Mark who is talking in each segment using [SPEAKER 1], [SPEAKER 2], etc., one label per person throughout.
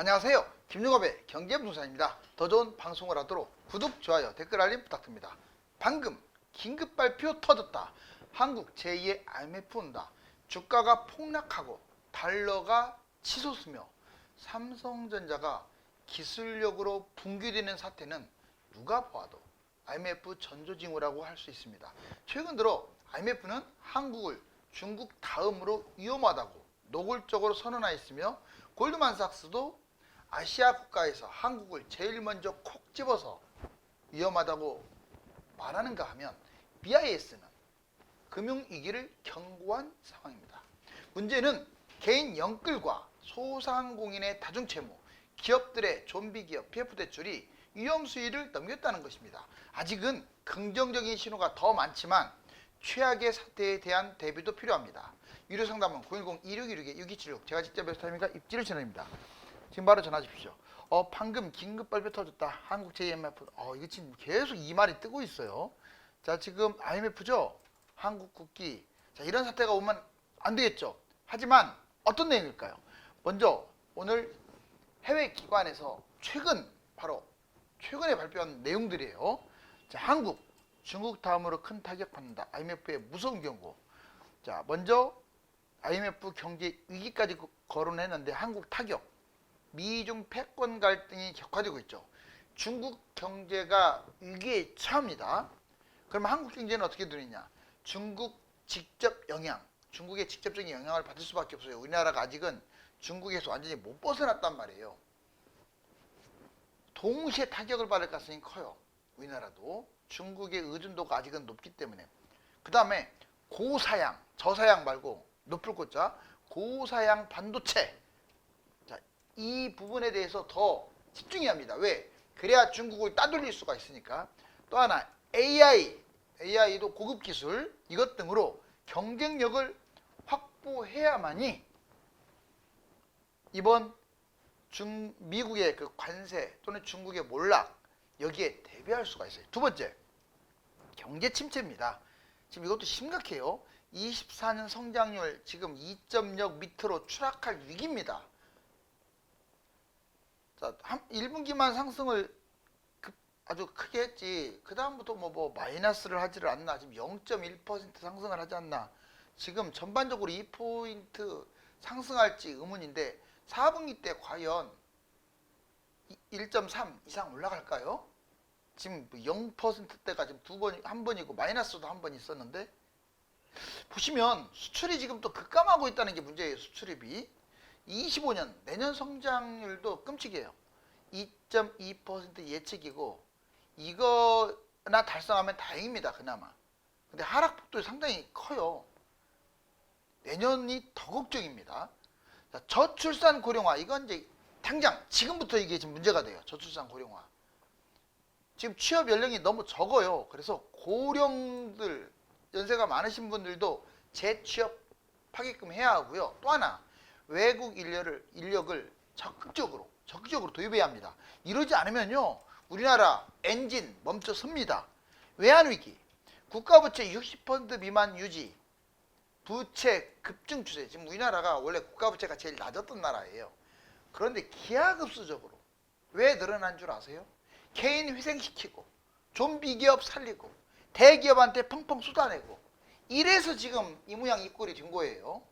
[SPEAKER 1] 안녕하세요. 김용업의 경제부동산입니다. 더 좋은 방송을 하도록 구독, 좋아요, 댓글 알림 부탁드립니다. 방금 긴급 발표 터졌다. 한국 제2의 IMF 온다. 주가가 폭락하고 달러가 치솟으며 삼성전자가 기술력으로 붕괴되는 사태는 누가 보아도 IMF 전조징후라고 할 수 있습니다. 최근 들어 IMF는 한국을 중국 다음으로 위험하다고 노골적으로 선언하였으며 골드만삭스도 아시아 국가에서 한국을 제일 먼저 콕 집어서 위험하다고 말하는가 하면 BIS는 금융위기를 경고한 상황입니다. 문제는 개인 영끌과 소상공인의 다중채무, 기업들의 좀비기업 PF대출이 위험 수위를 넘겼다는 것입니다. 아직은 긍정적인 신호가 더 많지만 최악의 사태에 대한 대비도 필요합니다. 유료상담은 010-2616-6276 제가 직접 웹스타임과 입지를 전해드립니다. 지금 바로 전화 주십시오. 방금 긴급 발표 터졌다. 한국 제2IMF. 이거 지금 계속 이 말이 뜨고 있어요. 자, 지금 IMF죠. 한국 국기. 자, 이런 사태가 오면 안 되겠죠. 하지만 어떤 내용일까요? 먼저 오늘 해외 기관에서 최근에 발표한 내용들이에요. 자, 한국, 중국 다음으로 큰 타격 받는다. IMF의 무서운 경고. 자, 먼저 IMF 경제 위기까지 거론했는데 한국 타격. 미중 패권 갈등이 격화되고 있죠. 중국 경제가 위기에 처합니다. 그러면 한국 경제는 어떻게 되느냐? 중국의 직접적인 영향을 받을 수밖에 없어요. 우리나라가 아직은 중국에서 완전히 못 벗어났단 말이에요. 동시에 타격을 받을 가능성이 커요. 우리나라도 중국의 의존도가 아직은 높기 때문에. 그 다음에 고사양, 저사양 말고 높을 곳자 고사양 반도체. 이 부분에 대해서 더 집중해야 합니다. 왜? 그래야 중국을 따돌릴 수가 있으니까. 또 하나 AI도 고급 기술 이것 등으로 경쟁력을 확보해야만이 이번 미국의 그 관세 또는 중국의 몰락 여기에 대비할 수가 있어요. 두 번째, 경제 침체입니다. 지금 이것도 심각해요. 24년 성장률 지금 2.0 밑으로 추락할 위기입니다. 자, 1분기만 상승을 아주 크게 했지. 그 다음부터 뭐 마이너스를 하지를 않나. 지금 0.1% 상승을 하지 않나. 지금 전반적으로 2포인트 상승할지 의문인데 4분기 때 과연 1.3 이상 올라갈까요? 지금 0%대가 지금 한 번이고 마이너스도 한 번 있었는데 보시면 수출이 지금 또 급감하고 있다는 게 문제예요. 수출입이 25년 내년 성장률도 끔찍해요. 2.2% 예측이고 이거나 달성하면 다행입니다. 그나마. 근데 하락폭도 상당히 커요. 내년이 더 걱정입니다. 자, 저출산 고령화 이건 이제 당장 지금부터 이게 지금 문제가 돼요. 저출산 고령화. 지금 취업 연령이 너무 적어요. 그래서 고령들 연세가 많으신 분들도 재취업하게끔 해야 하고요. 또 하나 외국 인력을 적극적으로 도입해야 합니다. 이러지 않으면요 우리나라 엔진 멈춰 섭니다. 외환위기, 국가부채 60% 미만 유지, 부채 급증 추세. 지금 우리나라가 원래 국가부채가 제일 낮았던 나라예요. 그런데 기하급수적으로 왜 늘어난 줄 아세요? 개인 희생시키고 좀비 기업 살리고 대기업한테 펑펑 쏟아내고 이래서 지금 이 모양 이 꼴이 된 거예요.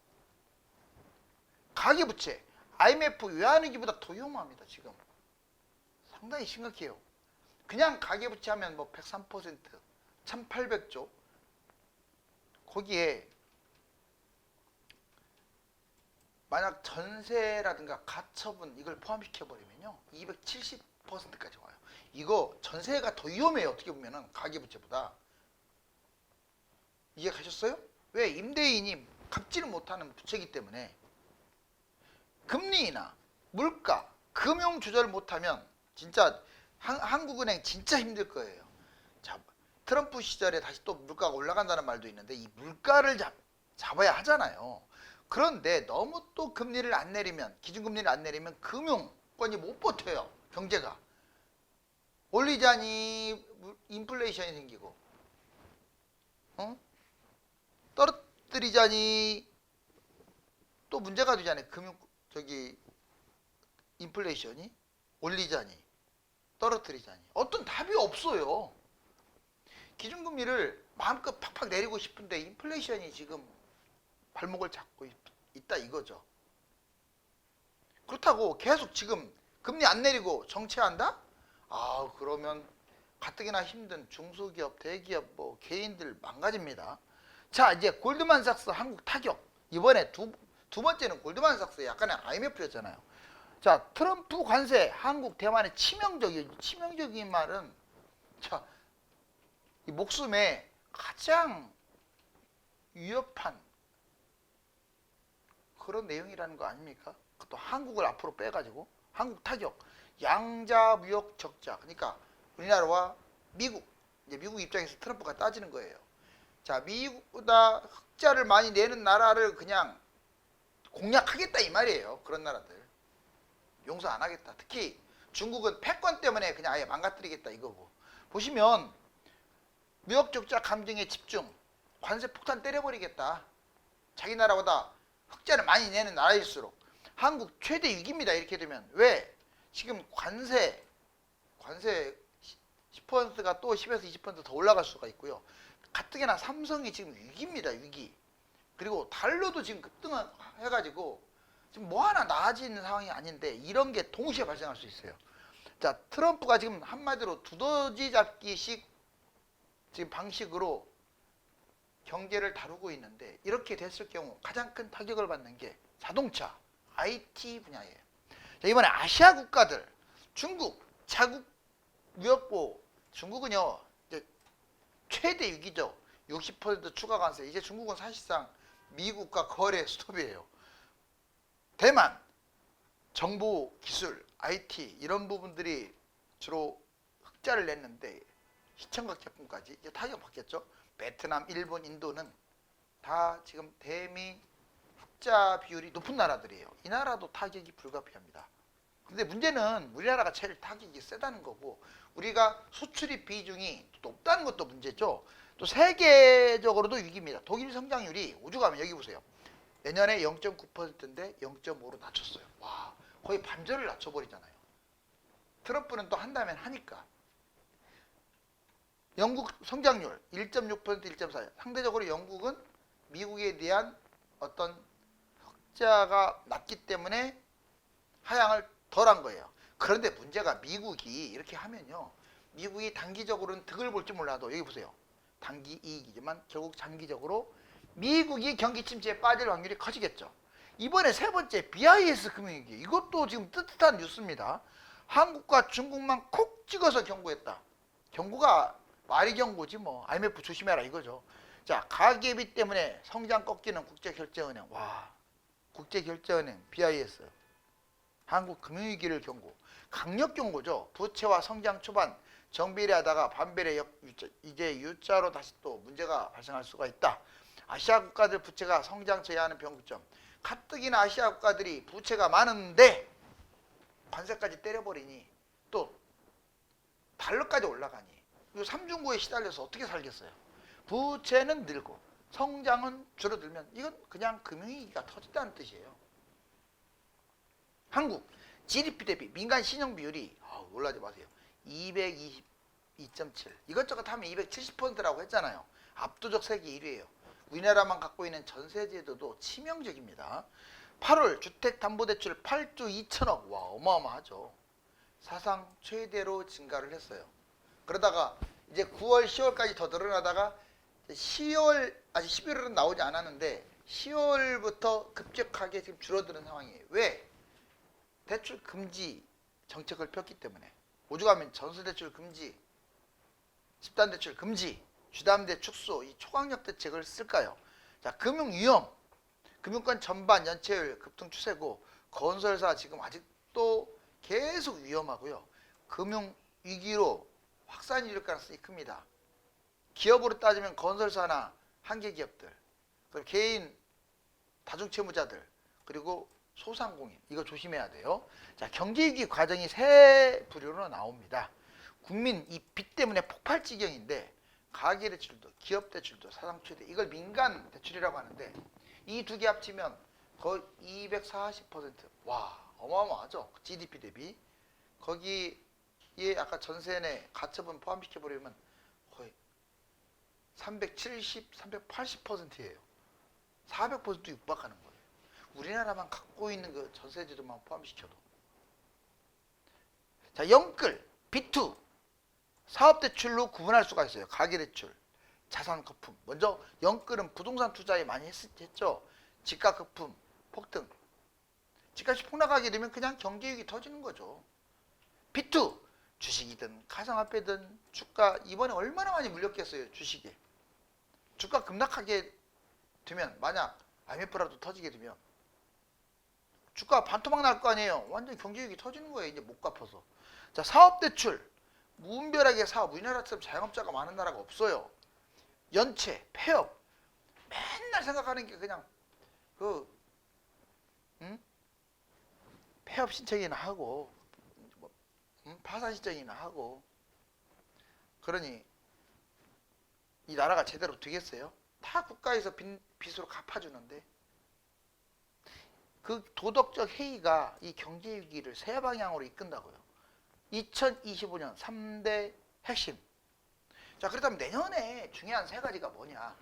[SPEAKER 1] 가계부채, IMF 외환위기보다 더 위험합니다. 지금 상당히 심각해요. 그냥 가계부채 하면 뭐 103%, 1800조 거기에 만약 전세라든가 가처분 이걸 포함시켜버리면요 270%까지 와요. 이거 전세가 더 위험해요. 어떻게 보면은 가계부채보다. 이해가셨어요? 왜? 임대인이 갚지를 못하는 부채이기 때문에. 금리나 물가, 금융 조절 못하면 진짜 한국은행 진짜 힘들 거예요. 자, 트럼프 시절에 다시 또 물가가 올라간다는 말도 있는데 이 물가를 잡아야 하잖아요. 그런데 너무 또 금리를 안 내리면, 기준금리를 안 내리면 금융권이 못 버텨요. 경제가. 올리자니 인플레이션이 생기고 떨어뜨리자니 또 문제가 되잖아요. 인플레이션이 올리자니 떨어뜨리자니 어떤 답이 없어요. 기준금리를 마음껏 팍팍 내리고 싶은데 인플레이션이 지금 발목을 잡고 있다 이거죠. 그렇다고 계속 지금 금리 안 내리고 정체한다? 아, 그러면 가뜩이나 힘든 중소기업, 대기업, 뭐 개인들 망가집니다. 자, 이제 골드만삭스 한국 타격. 이번에 두 번째는 골드만삭스의 약간의 IMF였잖아요. 자, 트럼프 관세 한국 대만의 치명적인 말은 자, 이 목숨에 가장 위협한 그런 내용이라는 거 아닙니까? 또 한국을 앞으로 빼가지고 한국 타격, 양자 무역 적자. 그러니까 우리나라와 미국, 이제 미국 입장에서 트럼프가 따지는 거예요. 자, 미국보다 흑자를 많이 내는 나라를 그냥 공략하겠다 이 말이에요. 그런 나라들 용서 안 하겠다. 특히 중국은 패권 때문에 그냥 아예 망가뜨리겠다 이거고. 보시면 무역 적자 감정에 집중, 관세 폭탄 때려버리겠다. 자기 나라보다 흑자를 많이 내는 나라일수록 한국 최대 위기입니다. 이렇게 되면. 왜? 지금 관세 10%가 또 10에서 20%더 올라갈 수가 있고요. 가뜩이나 삼성이 지금 위기입니다. 위기. 그리고 달러도 지금 급등해가지고 지금 뭐 하나 나아지는 상황이 아닌데 이런 게 동시에 발생할 수 있어요. 자, 트럼프가 지금 한마디로 두더지 잡기식 지금 방식으로 경제를 다루고 있는데 이렇게 됐을 경우 가장 큰 타격을 받는 게 자동차, IT 분야예요. 자, 이번에 아시아 국가들, 중국, 자국 무역보, 중국은요 이제 최대 위기죠. 60% 추가 관세. 이제 중국은 사실상 미국과 거래 스톱이에요. 대만, 정보 기술, IT 이런 부분들이 주로 흑자를 냈는데 시청각 제품까지 이제 타격받겠죠. 베트남, 일본, 인도는 다 지금 대미 흑자 비율이 높은 나라들이에요. 이 나라도 타격이 불가피합니다. 근데 문제는 우리나라가 제일 타격이 세다는 거고 우리가 수출입 비중이 높다는 것도 문제죠. 또 세계적으로도 위기입니다. 독일 성장률이 오죽하면 여기 보세요. 내년에 0.9%인데 0.5로 낮췄어요. 와, 거의 반절을 낮춰버리잖아요. 트럼프는 또 한다면 하니까. 영국 성장률 1.6%, 1.4. 상대적으로 영국은 미국에 대한 어떤 흑자가 낮기 때문에 하향을 덜한 거예요. 그런데 문제가 미국이 이렇게 하면요. 미국이 단기적으로는 득을 볼지 몰라도 여기 보세요. 단기 이익이지만 결국 장기적으로 미국이 경기 침체에 빠질 확률이 커지겠죠. 이번에 세 번째 BIS 금융위기. 이것도 지금 뜨뜻한 뉴스입니다. 한국과 중국만 콕 찍어서 경고했다. 경고가 말이 경고지 뭐. IMF 조심해라 이거죠. 자, 가계비 때문에 성장 꺾이는 국제결제은행. 와, 국제결제은행 BIS. 한국 금융위기를 경고. 강력 경고죠. 부채와 성장 초반 정비례하다가 반비례 이제 U자로 다시 또 문제가 발생할 수가 있다. 아시아 국가들 부채가 성장 제한하는 변곡점. 가뜩이나 아시아 국가들이 부채가 많은데 관세까지 때려버리니 또 달러까지 올라가니 이 삼중고에 시달려서 어떻게 살겠어요. 부채는 늘고 성장은 줄어들면 이건 그냥 금융위기가 터졌다는 뜻이에요. 한국 GDP 대비 민간 신용 비율이 놀라지 마세요. 222.7. 이것저것 하면 270%라고 했잖아요. 압도적 세계 1위예요. 우리나라만 갖고 있는 전세제도도 치명적입니다. 8월 주택담보대출 8조 2천억. 와, 어마어마하죠. 사상 최대로 증가를 했어요. 그러다가 이제 9월, 10월까지 더 늘어나다가 10월, 아직 11월은 나오지 않았는데 10월부터 급격하게 지금 줄어드는 상황이에요. 왜? 대출 금지 정책을 폈기 때문에. 오죽하면 전세대출 금지, 집단대출 금지, 주담대 축소, 이 초강력 대책을 쓸까요? 자, 금융위험, 금융권 전반 연체율 급등 추세고 건설사 지금 아직도 계속 위험하고요. 금융위기로 확산이 될 가능성이 큽니다. 기업으로 따지면 건설사나 한계기업들, 그리고 개인 다중채무자들, 그리고 소상공인, 이거 조심해야 돼요. 자, 경제위기 과정이 세 부류로 나옵니다. 국민 이 빚 때문에 폭발 지경인데 가계대출도 기업대출도 사상 최대, 이걸 민간대출이라고 하는데 이 두 개 합치면 거의 240%. 와, 어마어마하죠. GDP 대비. 거기에 아까 전세 내 가처분 포함시켜버리면 거의 370, 380%예요. 400% 육박하는 거예요. 우리나라만 갖고 있는 그 전세제도만 포함시켜도. 자, 영끌, B2, 사업대출로 구분할 수가 있어요. 가계대출, 자산거품. 먼저 영끌은 부동산 투자에 많이 했죠. 집값거품, 폭등. 집값이 폭락하게 되면 그냥 경제위기 터지는 거죠. B2, 주식이든 가상화폐든 주가 이번에 얼마나 많이 물렸겠어요. 주식에. 주가 급락하게 되면 만약 IMF라도 터지게 되면 주가 반토막 날 거 아니에요. 완전 경제위기 터지는 거예요. 이제 못 갚아서. 자, 사업대출. 무분별하게 사업. 우리나라처럼 자영업자가 많은 나라가 없어요. 연체, 폐업. 맨날 생각하는 게 그냥 폐업 신청이나 하고 파산 신청이나 하고. 그러니 이 나라가 제대로 되겠어요? 다 국가에서 빚으로 갚아주는데 그 도덕적 해이가 이 경제 위기를 세 방향으로 이끈다고요. 2025년 3대 핵심. 자, 그렇다면 내년에 중요한 세 가지가 뭐냐?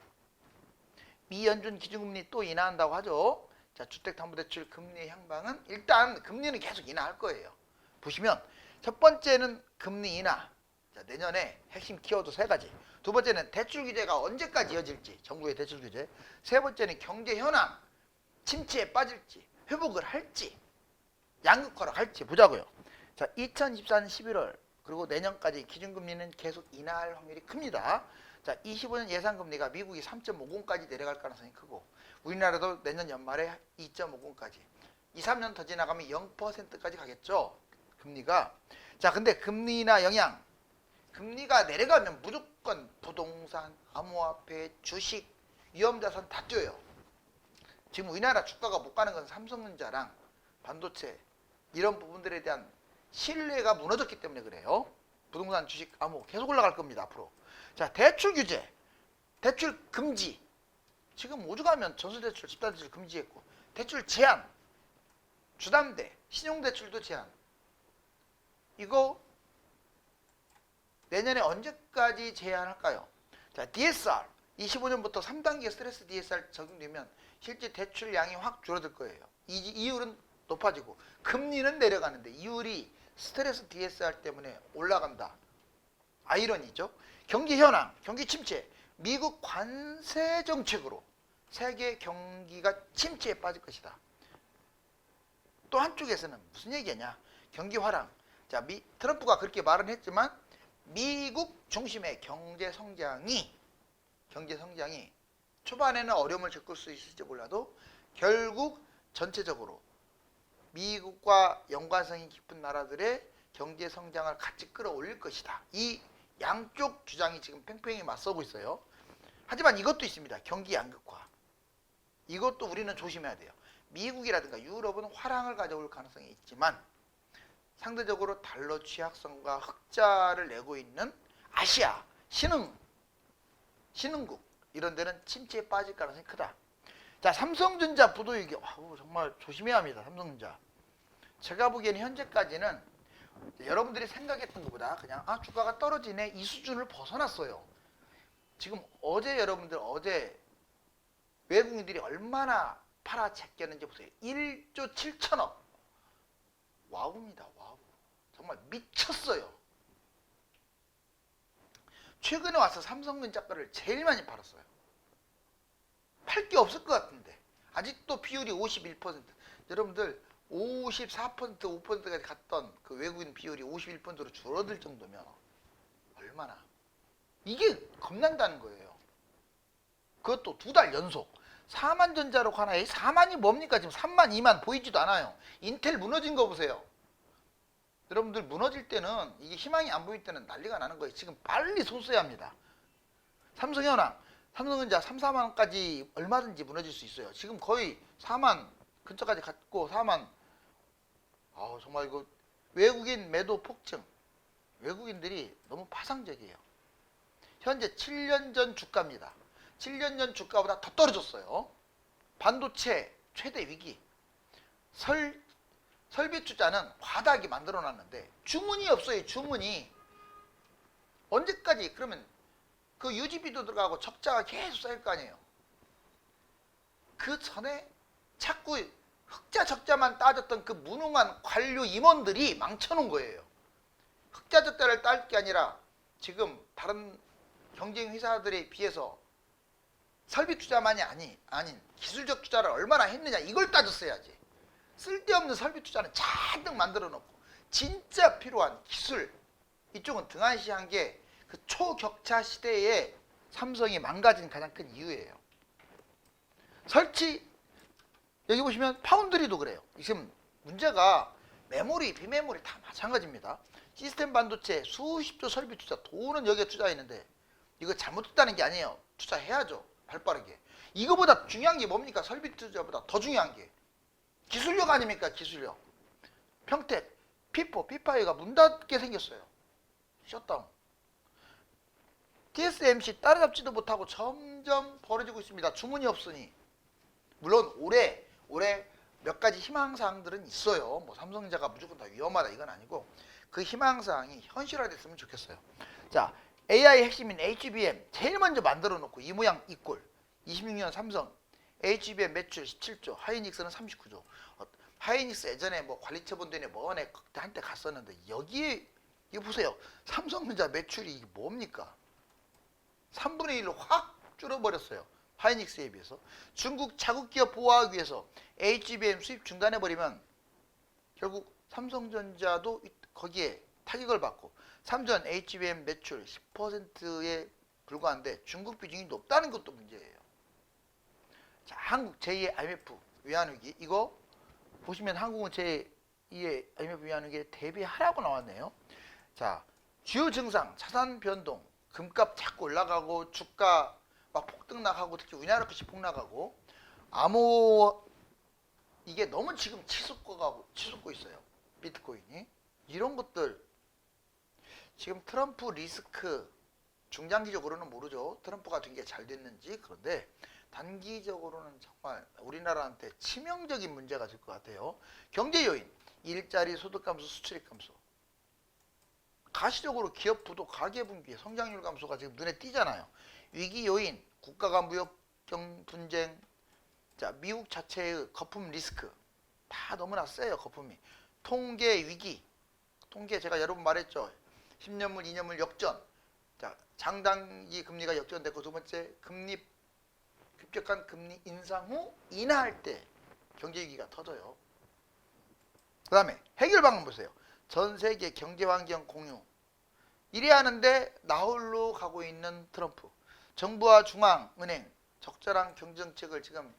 [SPEAKER 1] 미연준 기준금리 또 인하한다고 하죠. 자, 주택담보대출 금리 향방은 일단 금리는 계속 인하할 거예요. 보시면 첫 번째는 금리 인하. 자, 내년에 핵심 키워드 세 가지. 두 번째는 대출 규제가 언제까지 이어질지, 정부의 대출 규제. 세 번째는 경제 현황, 침체에 빠질지, 회복을 할지, 양극화를 할지 보자고요. 자, 2024년 11월 그리고 내년까지 기준금리는 계속 인하할 확률이 큽니다. 자, 25년 예상금리가 미국이 3.50까지 내려갈 가능성이 크고 우리나라도 내년 연말에 2.50까지 2, 3년 더 지나가면 0%까지 가겠죠. 금리가. 자, 근데 금리 인하 영향. 금리가 내려가면 무조건 부동산, 암호화폐, 주식, 위험자산 다 뛰어요. 지금 우리나라 주가가 못 가는 건 삼성전자랑 반도체 이런 부분들에 대한 신뢰가 무너졌기 때문에 그래요. 부동산, 주식, 암호 계속 올라갈 겁니다. 앞으로. 자, 대출 규제, 대출 금지. 지금 오죽하면 전수대출, 집단대출 금지했고 대출 제한, 주담대, 신용대출도 제한. 이거 내년에 언제까지 제한할까요? 자, DSR 25년부터 3단계 스트레스 DSR 적용되면 실제 대출량이 확 줄어들 거예요. 이율은 높아지고 금리는 내려가는데 이율이 스트레스 DSR 때문에 올라간다. 아이러니죠. 경기 현황, 경기 침체. 미국 관세 정책으로 세계 경기가 침체에 빠질 것이다. 또 한쪽에서는 무슨 얘기냐? 경기 화랑. 자, 트럼프가 그렇게 말은 했지만 미국 중심의 경제 성장이 초반에는 어려움을 겪을 수 있을지 몰라도 결국 전체적으로 미국과 연관성이 깊은 나라들의 경제 성장을 같이 끌어올릴 것이다. 이 양쪽 주장이 지금 팽팽히 맞서고 있어요. 하지만 이것도 있습니다. 경기 양극화. 이것도 우리는 조심해야 돼요. 미국이라든가 유럽은 화랑을 가져올 가능성이 있지만 상대적으로 달러 취약성과 흑자를 내고 있는 아시아, 신흥국 이런 데는 침체에 빠질 가능성이 크다. 자, 삼성전자 부도위기. 정말 조심해야 합니다. 삼성전자. 제가 보기에는 현재까지는 여러분들이 생각했던 것보다 그냥 주가가 떨어지네 이 수준을 벗어났어요. 지금 어제 외국인들이 얼마나 팔아제꼈는지 보세요. 1조 7천억. 와우입니다. 와우. 정말 미쳤어요. 최근에 와서 삼성전자 거를 제일 많이 팔았어요. 팔 게 없을 것 같은데 아직도 비율이 51%. 여러분들 54%, 5%까지 갔던 그 외국인 비율이 51%로 줄어들 정도면 얼마나 이게 겁난다는 거예요. 그것도 두 달 연속 4만 전자로 하나에 4만이 뭡니까? 지금 3만, 2만 보이지도 않아요. 인텔 무너진 거 보세요. 여러분들 무너질 때는 이게 희망이 안 보일 때는 난리가 나는 거예요. 지금 빨리 손 써야 합니다. 삼성전자 3, 4만 원까지 얼마든지 무너질 수 있어요. 지금 거의 4만 근처까지 갔고 4만. 정말 이거 외국인 매도 폭증. 외국인들이 너무 파상적이에요. 현재 7년 전 주가입니다. 7년 전 주가보다 더 떨어졌어요. 반도체 최대 위기. 설비 투자는 과다하게 만들어 놨는데 주문이 없어요. 주문이. 언제까지 그러면 그 유지비도 들어가고 적자가 계속 쌓일 거 아니에요. 그 전에 자꾸 흑자 적자만 따졌던 그 무능한 관료 임원들이 망쳐놓은 거예요. 흑자 적자를 딸 게 아니라 지금 다른 경쟁 회사들에 비해서 설비 투자만이 아닌 기술적 투자를 얼마나 했느냐 이걸 따졌어야지. 쓸데없는 설비 투자는 잔뜩 만들어 놓고 진짜 필요한 기술 이쪽은 등한시한 게 그 초격차 시대에 삼성이 망가진 가장 큰 이유예요. 설치 여기 보시면 파운드리도 그래요. 지금 문제가 메모리, 비메모리 다 마찬가지입니다. 시스템 반도체 수십조 설비 투자 돈은 여기에 투자했는데 이거 잘못했다는 게 아니에요. 투자해야죠. 발빠르게. 이거보다 중요한 게 뭡니까? 설비 투자보다 더 중요한 게 기술력 아닙니까? 기술력. 평택, 피포, 피파이가 문 닫게 생겼어요. 셧다운. TSMC 따라잡지도 못하고 점점 벌어지고 있습니다. 주문이 없으니. 물론 올해 몇 가지 희망사항들은 있어요. 뭐 삼성전자가 무조건 다 위험하다 이건 아니고 그 희망사항이 현실화됐으면 좋겠어요. 자, AI 핵심인 HBM 제일 먼저 만들어 놓고 이 모양 이 꼴. 26년 삼성 HBM 매출 17조, 하이닉스는 39조. 하이닉스 예전에 뭐 관리처분되네 뭐네 한때 갔었는데 여기에 이거 보세요. 삼성전자 매출이 이게 뭡니까? 3분의 1로 확 줄어버렸어요. 하이닉스에 비해서. 중국 자국 기업 보호하기 위해서 HBM 수입 중단해버리면 결국 삼성전자도 거기에 타격을 받고 삼전 HBM 매출 10%에 불과한데 중국 비중이 높다는 것도 문제예요. 자, 한국 제2의 IMF 외환위기 이거 보시면 한국은 제2의 IMF 외환위기에 대비하라고 나왔네요. 자, 주요 증상 차산 변동 금값 자꾸 올라가고 주가 막 폭등락하고 특히 우리나라 것이 폭락하고 암호 이게 너무 지금 치솟고 있어요. 비트코인이. 이런 것들 지금 트럼프 리스크 중장기적으로는 모르죠. 트럼프가 된 게 잘 됐는지. 그런데 단기적으로는 정말 우리나라한테 치명적인 문제가 될 것 같아요. 경제 요인, 일자리, 소득 감소, 수출입 감소. 가시적으로 기업 부도, 가계분기, 성장률 감소가 지금 눈에 띄잖아요. 위기 요인, 국가가 무역 분쟁, 자 미국 자체의 거품 리스크 다 너무나 세요. 거품이. 통계 위기, 통계 제가 여러 번 말했죠. 10년물, 2년물 역전. 자 장단기 금리가 역전됐고 두 번째 급격한 금리 인상 후 인하할 때 경제 위기가 터져요. 그 다음에 해결 방안 보세요. 전 세계 경제 환경 공유. 이래야 하는데 나홀로 가고 있는 트럼프. 정부와 중앙은행 적절한 경정책을 지금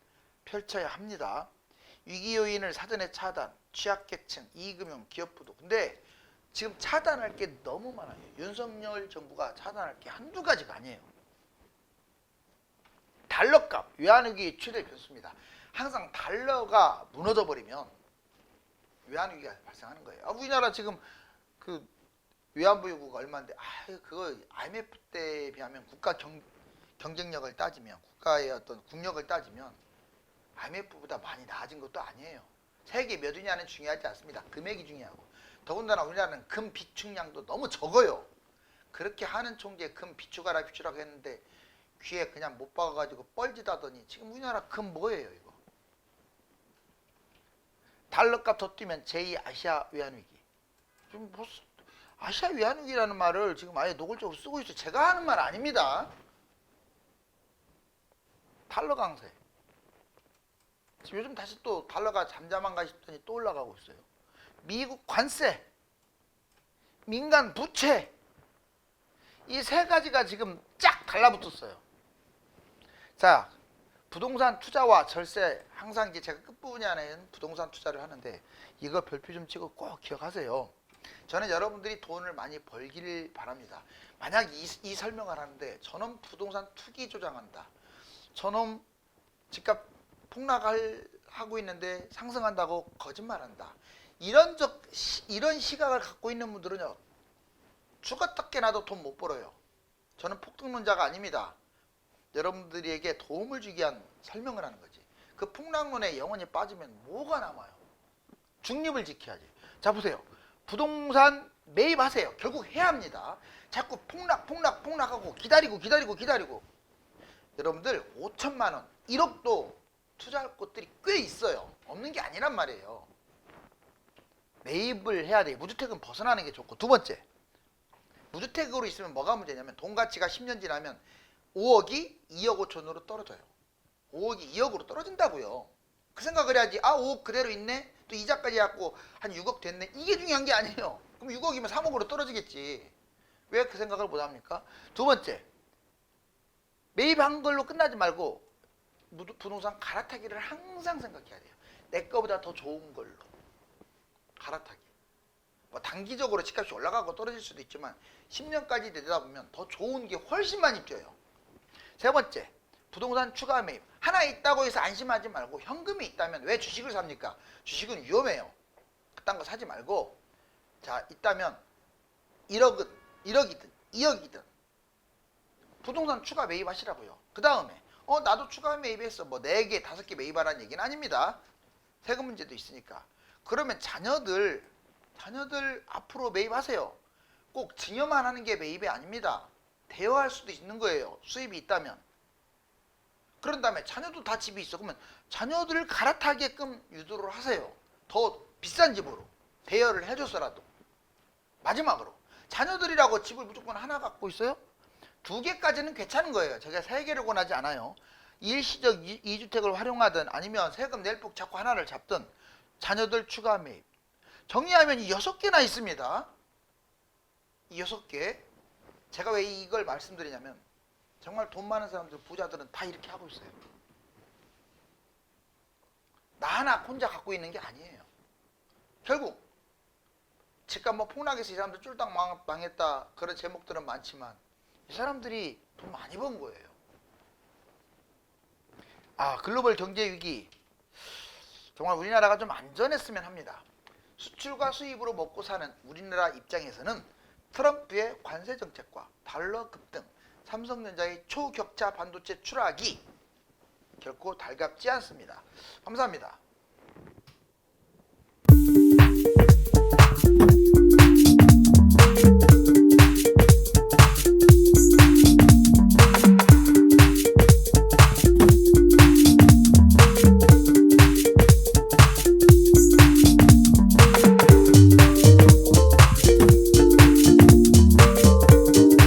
[SPEAKER 1] 펼쳐야 합니다. 위기 요인을 사전에 차단, 취약계층, 이금융, 기업부도. 근데 지금 차단할 게 너무 많아요. 윤석열 정부가 차단할 게 한두 가지가 아니에요. 달러값, 외환위기 최대 변수입니다. 항상 달러가 무너져 버리면 외환위기가 발생하는 거예요. 우리나라 지금 그 외환보유고가 얼마인데 그거 IMF 때에 비하면 국가 경쟁력을 따지면 국가의 어떤 국력을 따지면 IMF보다 많이 나아진 것도 아니에요. 세계 몇 위냐는 중요하지 않습니다. 금액이 중요하고 더군다나 우리나라는 금 비축량도 너무 적어요. 그렇게 하는 총재 금 비축하라 비축하라 했는데 귀에 그냥 못 박아가지고 뻘짓하더니 지금 우리나라 금 뭐예요 이거. 달러값 더 뛰면 제2 아시아 외환위기. 지금 뭐 아시아 외환위기라는 말을 지금 아예 노골적으로 쓰고 있어요. 제가 하는 말 아닙니다. 달러 강세. 지금 요즘 다시 또 달러가 잠잠한가 싶더니 또 올라가고 있어요. 미국 관세, 민간 부채 이 세 가지가 지금 쫙 달라붙었어요. 자, 부동산 투자와 절세 항상 이제 제가 끝부분에 하는 부동산 투자를 하는데 이거 별표 좀 찍어 꼭 기억하세요. 저는 여러분들이 돈을 많이 벌기를 바랍니다. 만약 이 설명을 하는데 저놈 부동산 투기 조장한다. 저놈 집값 폭락하고 있는데 상승한다고 거짓말한다. 이런 시각을 갖고 있는 분들은요. 죽었다 깨나도 돈 못 벌어요. 저는 폭등론자가 아닙니다. 여러분들에게 도움을 주기 위한 설명을 하는 거지. 그 폭락론에 영원히 빠지면 뭐가 남아요? 중립을 지켜야지. 자 보세요. 부동산 매입하세요. 결국 해야 합니다. 자꾸 폭락하고 기다리고 여러분들 5천만 원, 1억도 투자할 곳들이 꽤 있어요. 없는 게 아니란 말이에요. 매입을 해야 돼. 무주택은 벗어나는 게 좋고. 두 번째, 무주택으로 있으면 뭐가 문제냐면 돈 가치가 10년 지나면 5억이 2억 5천으로 떨어져요. 5억이 2억으로 떨어진다고요. 그 생각을 해야지. 아, 5억 그대로 있네. 또 이자까지 갖고 한 6억 됐네. 이게 중요한 게 아니에요. 그럼 6억이면 3억으로 떨어지겠지. 왜 그 생각을 못 합니까? 두 번째, 매입한 걸로 끝나지 말고 부동산 갈아타기를 항상 생각해야 돼요. 내 거보다 더 좋은 걸로 갈아타기. 뭐 단기적으로 집값이 올라가고 떨어질 수도 있지만 10년까지 되다 보면 더 좋은 게 훨씬 많이 뛰어요. 세 번째, 부동산 추가 매입. 하나 있다고 해서 안심하지 말고 현금이 있다면 왜 주식을 삽니까? 주식은 위험해요. 그딴 거 사지 말고, 자, 있다면 1억이든 2억이든 부동산 추가 매입하시라고요. 그 다음에 나도 추가 매입했어. 뭐 4개, 5개 매입하라는 얘기는 아닙니다. 세금 문제도 있으니까. 그러면 자녀들 앞으로 매입하세요. 꼭 증여만 하는 게 매입이 아닙니다. 대여할 수도 있는 거예요. 수입이 있다면. 그런 다음에 자녀도 다 집이 있어. 그러면 자녀들을 갈아타게끔 유도를 하세요. 더 비싼 집으로 대여를 해줘서라도. 마지막으로, 자녀들이라고 집을 무조건 하나 갖고 있어요? 2개까지는 괜찮은 거예요. 제가 3개를 권하지 않아요. 일시적 2주택을 활용하든 아니면 세금 낼 폭 자꾸 하나를 잡든 자녀들 추가 매입. 정리하면 이 6개나 있습니다. 이 6개. 제가 왜 이걸 말씀드리냐면 정말 돈 많은 사람들, 부자들은 다 이렇게 하고 있어요. 나 하나 혼자 갖고 있는 게 아니에요. 결국 집값 뭐 폭락해서 이 사람들 쫄딱 망했다 그런 제목들은 많지만 이 사람들이 돈 많이 번 거예요. 글로벌 경제 위기. 정말 우리나라가 좀 안전했으면 합니다. 수출과 수입으로 먹고 사는 우리나라 입장에서는 트럼프의 관세 정책과 달러 급등, 삼성전자의 초격차 반도체 추락이 결코 달갑지 않습니다. 감사합니다.